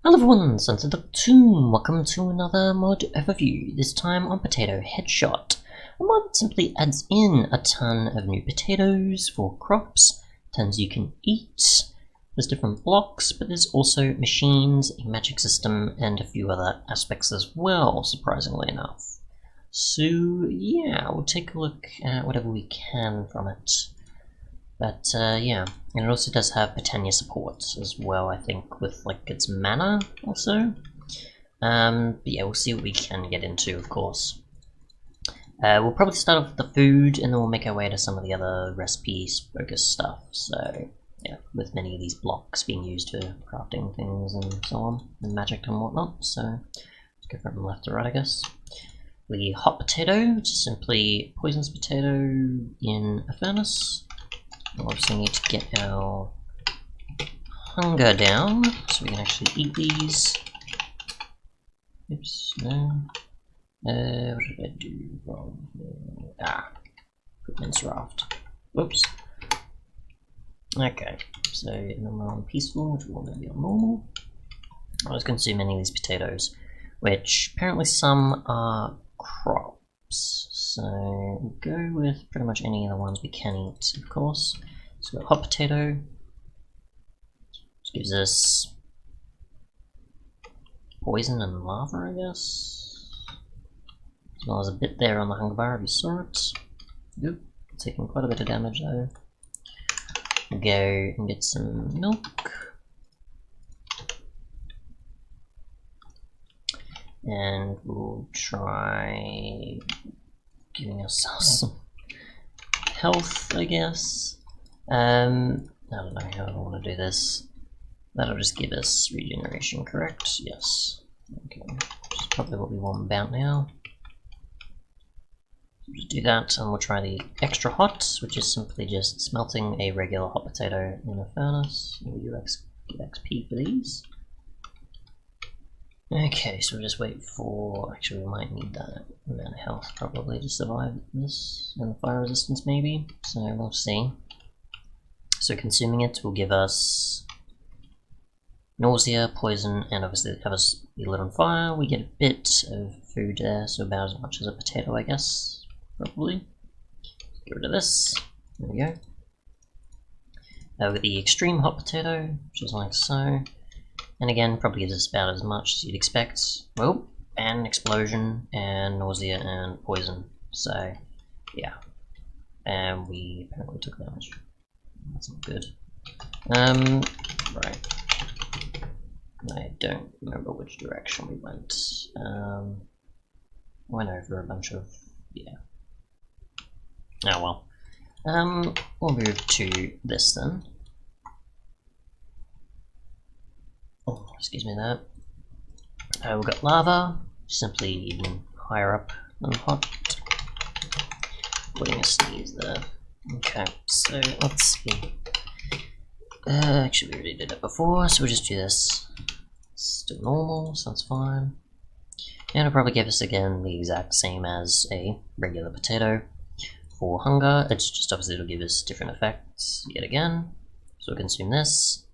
Hello everyone, Sunset the Tomb. Welcome to another mod overview, this time on Potato Headshot. A mod that simply adds in a ton of new potatoes for crops, tons you can eat. There's different blocks, but there's also machines, a magic system, and a few other aspects as well, surprisingly enough. So yeah, we'll take a look at whatever we can from it. But yeah, and it also does have Botania support as well, I think, with like its mana also. But yeah, we'll see what we can get into, of course. We'll probably start off with the food, and then we'll make our way to some of the other recipe-focused stuff. So yeah, with many of these blocks being used for crafting things and so on, and magic and whatnot. So let's go from left to right, I guess. The hot potato, which is simply poisonous potato in a furnace. We'll obviously need to get our hunger down so we can actually eat these. Oops, no. What did I do wrong here? Equipment's raft. Whoops. Okay, so normal and peaceful, which will now be on normal. I was consuming many of these potatoes, which apparently some are crops. So we'll go with pretty much any of the ones we can eat, of course. So we've got hot potato, which gives us poison and lava, I guess. As well as a bit there on the hunger bar if you saw it. Good. Taking quite a bit of damage though. We'll go and get some milk. And we'll try giving ourselves some health, I guess. I don't know how I want to do this. That'll just give us regeneration, correct? Yes. Okay, which is probably what we want about now. So just do that, and we'll try the extra hot, which is simply just smelting a regular hot potato in a furnace. We'll get XP for these. Okay, so we'll just wait for... Actually, we might need that amount of health probably to survive this, and the fire resistance maybe, so we'll see. So consuming it will give us nausea, poison, and obviously it covers the lit on fire. We get a bit of food there, so about as much as a potato, I guess, probably. Get rid of this. There we go. We've got the extreme hot potato, which is like so. And again, probably gives us about as much as you'd expect. Well, and explosion, and nausea, and poison. So, yeah. And we apparently took damage. That's not good. Right. I don't remember which direction we went. Went over a bunch of... yeah. Oh well. We'll move to this then. Oh, excuse me there. We've got lava, simply even higher up than hot. Putting a sneeze there. Okay, so let's see. Actually, we already did it before, so we'll just do this. Still normal, so that's fine. And it'll probably give us again the exact same as a regular potato. For hunger, it's just obviously it'll give us different effects yet again. So we'll consume this,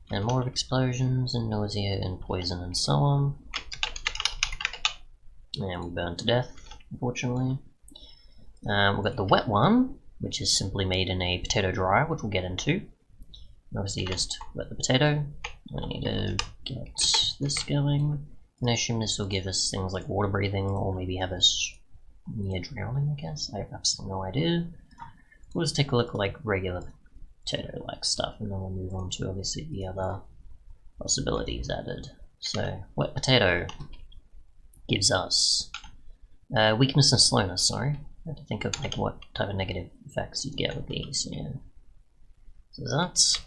and more of explosions, and nausea, and poison, and so on. And we burn to death, unfortunately. We've got the wet one, which is simply made in a potato dryer, which we'll get into. And obviously just wet the potato. I need to get this going. And I assume this will give us things like water breathing, or maybe have us near drowning, I guess. I have absolutely no idea. We'll just take a look at like regular potato-like stuff, and then we'll move on to obviously the other possibilities added. So, wet potato gives us weakness and slowness, sorry. I have to think of like what type of negative effects you'd get with these, yeah. So that's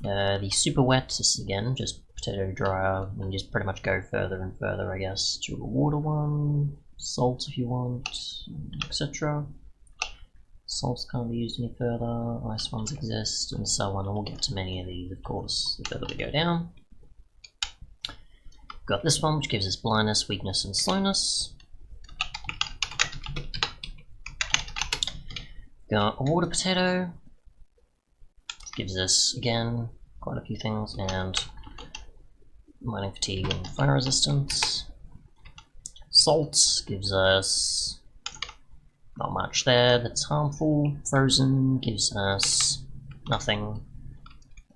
the super wet is again just potato dryer, and you just pretty much go further and further, I guess, to a water one, salt if you want, etc. Salts can't be used any further, ice ones exist, and so on, and we'll get to many of these, of course, the further we go down. Got this one, which gives us blindness, weakness, and slowness. Got a water potato, which gives us, again, quite a few things, and mining fatigue and fire resistance. Salt gives us not much there that's harmful. Frozen gives us nothing.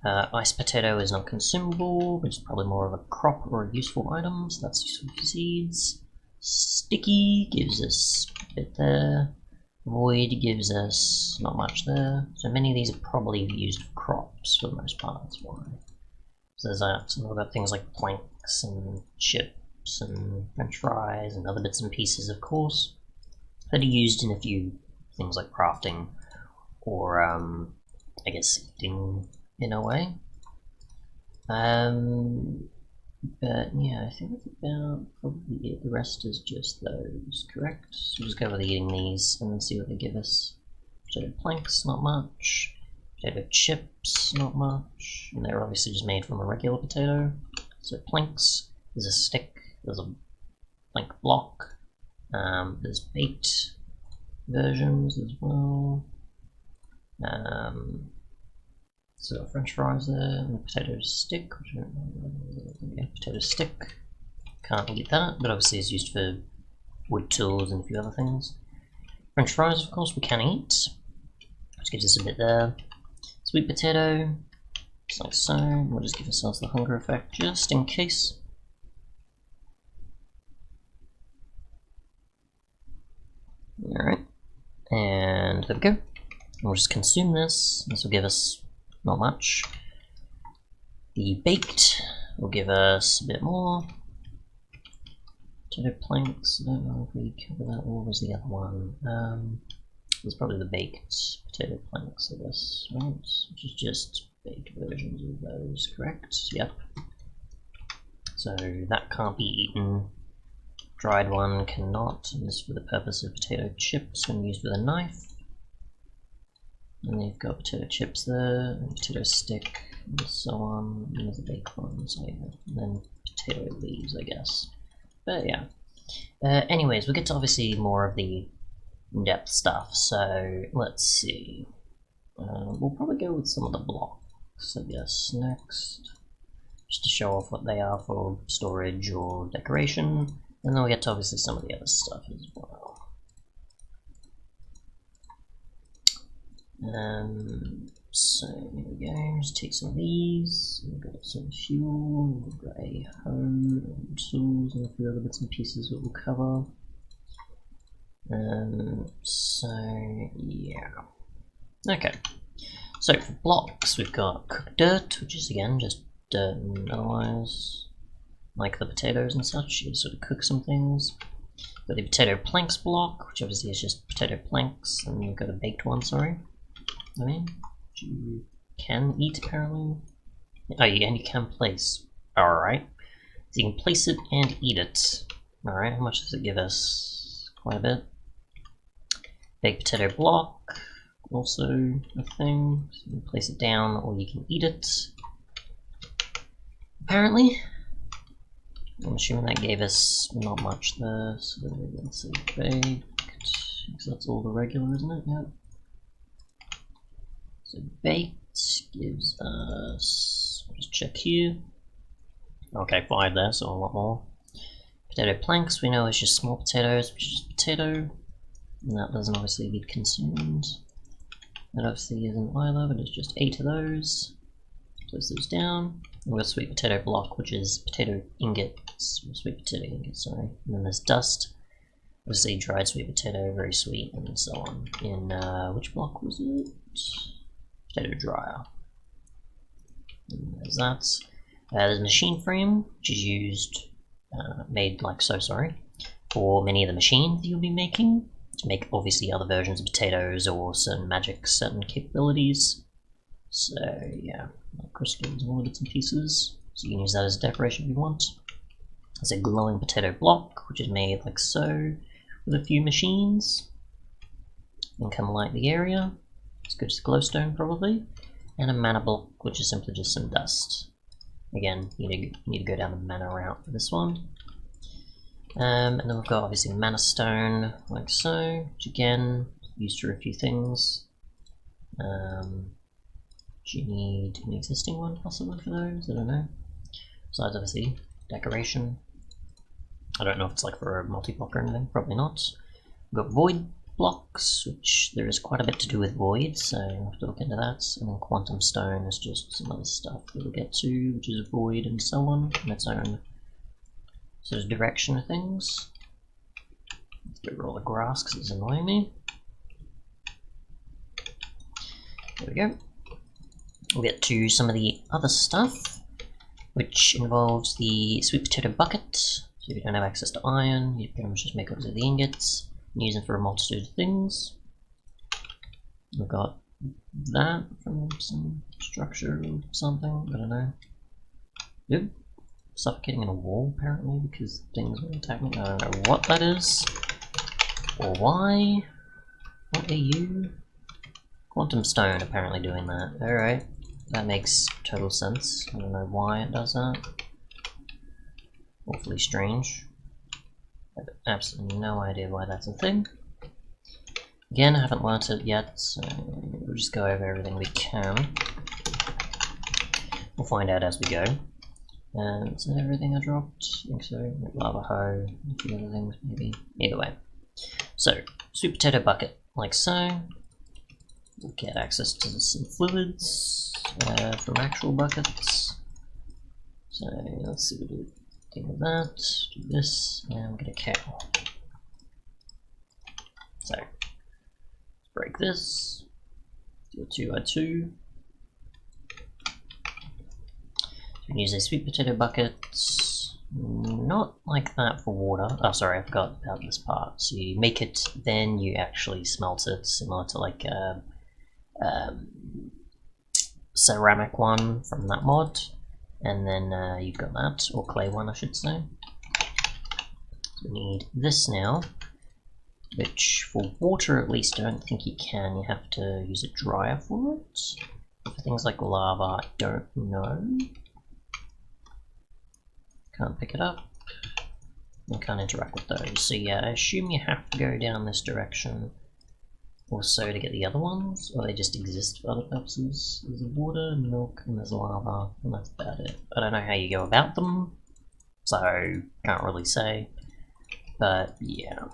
Ice potato is not consumable, which is probably more of a crop or a useful item, so that's useful for seeds. Sticky gives us a bit there. Void gives us not much there. So many of these are probably used for crops for the most part, that's why. So there's that. So we've got things like planks and chips and french fries and other bits and pieces, of course, that are used in a few things like crafting or, I guess, eating in a way. But yeah, I think that's about probably it. The rest is just those, correct? So we'll just go with eating these and then see what they give us. Potato planks, not much. Potato chips, not much. And they're obviously just made from a regular potato. So planks, there's a stick, there's a plank block, there's baked versions as well. So french fries there, and a potato stick, which I don't know, yeah, potato stick. Can't eat that, but obviously it's used for wood tools and a few other things. French fries, of course, we can eat, which gives us a bit there. Sweet potato, just like so. We'll just give ourselves the hunger effect just in case. Alright, and there we go. We'll just consume this. This will give us not much. The baked will give us a bit more. Potato planks, I don't know if we cover that, or was the other one? It's probably the baked potato planks, I guess, right? Which is just baked versions of those, correct? Yep. So that can't be eaten. Dried one cannot, and this is for the purpose of potato chips when used with a knife. And then you've got potato chips there, and potato stick, and so on, and there's the baked ones, and then potato leaves, I guess. But yeah. Anyways, we'll get to obviously more of the in-depth stuff, so let's see. We'll probably go with some of the blocks, I guess, next. Just to show off what they are for storage or decoration, and then we'll get to obviously some of the other stuff as well. So here we go, just take some of these, we've got some fuel, we've got a hoe, and tools, and a few other bits and pieces that we'll cover. So yeah. Okay, so for blocks we've got cooked dirt, which is again just dirt and otherwise, like the potatoes and such, you sort of cook some things. Got the potato planks block, which obviously is just potato planks, and we've got a baked one, sorry. I mean, you can eat apparently. Oh, and you can place. Alright. So you can place it and eat it. Alright, how much does it give us? Quite a bit. Baked potato block, also a thing. So you can place it down or you can eat it. Apparently. I'm assuming that gave us not much there. So let's see, baked. Because that's all the regular, isn't it? Yep. So baked gives us, I'll just check here. Okay, 5 there, so a lot more. Potato planks we know is just small potatoes, which is just potato. And that doesn't obviously get consumed. That obviously isn't either, but it's just 8 of those. Place those down. And we've got sweet potato block, which is potato ingots, sweet potato ingots, sorry. And then there's dust. Obviously dried sweet potato, very sweet, and so on. In, which block was it? Potato dryer. And there's that. There's a machine frame, which is used, made like so, sorry, for many of the machines you'll be making, to make obviously other versions of potatoes or certain magic, certain capabilities. So yeah, like crystals and all bits and pieces. So you can use that as a decoration if you want. There's a glowing potato block, which is made like so, with a few machines. And kind of light the area. It's good as glowstone probably, and a mana block, which is simply just some dust. Again, you need to go down the mana route for this one. And then we've got obviously mana stone, like so, which again, used for a few things. Do you need an existing one possibly for those? I don't know. besides obviously decoration. I don't know if it's like for a multi-block or anything, probably not. We've got void blocks, which there is quite a bit to do with voids, so we'll have to look into that. And then quantum stone is just some other stuff that we'll get to, which is void and so on, and its own sort of direction of things. Let's get rid of all the grass because it's annoying me. There we go. We'll get to some of the other stuff, which involves the sweet potato bucket. So if you don't have access to iron, you pretty much just make up of the ingots and use them for a multitude of things. We've got that from some structure or something, I don't know. Yep. Suffocating in a wall apparently because things were attacking. I don't know what that is or why. What are you? Quantum stone apparently doing that. Alright, that makes total sense. I don't know why it does that. Awfully strange. I have absolutely no idea why that's a thing. Again, I haven't learnt it yet, so we'll just go over everything we can. We'll find out as we go. Is that everything I dropped? I think so. Lava hoe, a few other things maybe. Either way. So, sweet potato bucket, like so. We'll get access to some fluids from actual buckets. So let's see what we do. Thing with that, do this, and we'll get a cow. So, let's break this. Do a 2x2. So we can use a sweet potato bucket. Not like that for water. Oh, sorry, I forgot about this part. So you make it, then you actually smelt it, similar to like a ceramic one from that mod, and then you've got that, or clay one I should say. So we need this now, which for water at least I don't think you can, you have to use a dryer for it. For things like lava, I don't know. Can't pick it up, and can't interact with those. So yeah, I assume you have to go down this direction also to get the other ones, or they just exist for other purposes. There's water, milk, and there's lava, and that's about it. I don't know how you go about them, so can't really say, but yeah.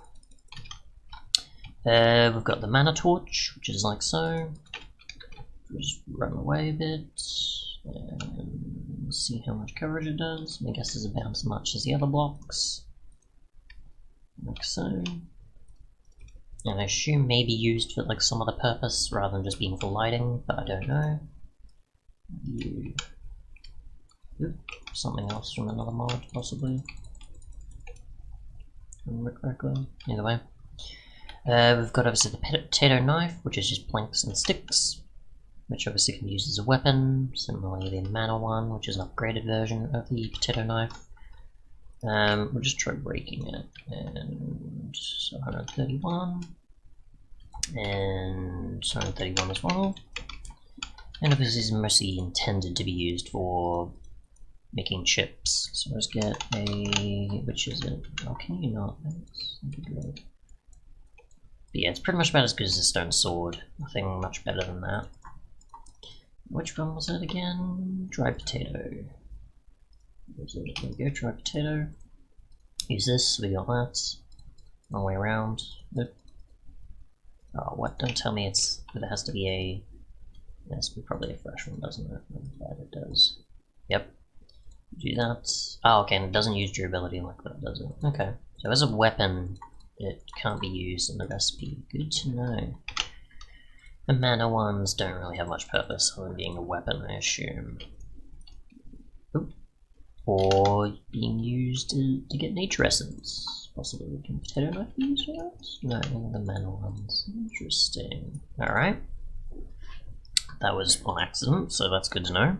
We've got the mana torch, which is like so. We'll just run away a bit, and see how much coverage it does. My guess is about as much as the other blocks, like so. And I assume maybe used for like some other purpose rather than just being for lighting, but I don't know. Something else from another mod, possibly. Remember correctly. Either way. We've got obviously the potato knife, which is just planks and sticks, which obviously can be used as a weapon. Similarly, the mana one, which is an upgraded version of the potato knife. We'll just try breaking it, and 131, and 131 as well. And obviously this is mostly intended to be used for making chips. So let's get a, which is it? Oh, can you not? But yeah, it's pretty much about as good as a stone sword. Nothing much better than that. Which one was it again? Dried potato. There we go, dried potato. Use this, we got that. Long way around. Nope. Oh, what? Don't tell me it's that it has to be a. It has to be probably a fresh one, doesn't it? I'm glad it does. Yep. Do that. Oh, okay, and it doesn't use durability like that, does it? Okay. So as a weapon, it can't be used in the recipe. Good to know. The mana ones don't really have much purpose other than being a weapon, I assume. Oop. Or being used to get nature essence. Possibly can potato knife be used for that? No, the mana ones. Interesting. Alright. That was on accident, so that's good to know.